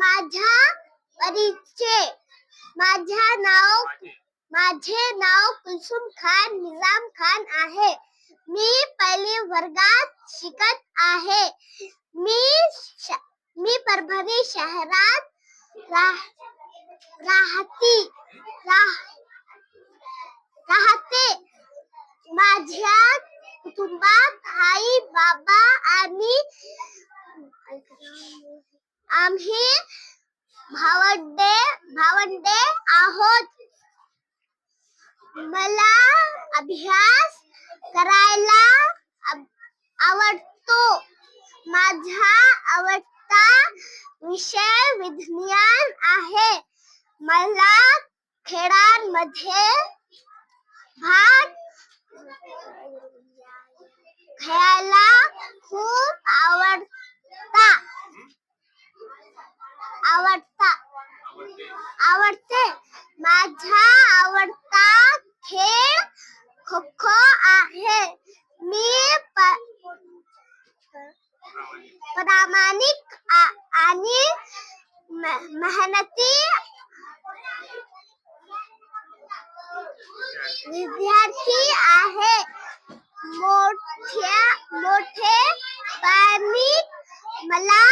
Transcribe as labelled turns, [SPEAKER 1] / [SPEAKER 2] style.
[SPEAKER 1] माझा परिचय. माझे नाव कुलसुम खान निजाम खान आहे. मी पहिली वर्गात शिकत आहे. मी परभणी शहरात राहते. माझ्या कुटुंबात आई बाबा आणि आम्ही भावंडे आहोत. मला अभ्यास करायला आवडतो. माझा आवडता विषय विज्ञान आहे. मला खेळांमध्ये भाग घ्यायला खूप आवडते. माझा आवडता खेळ खो खो आहे. मी प्रामाणिक आणि मेहनती विद्यार्थी आहे. मोठेपणी मला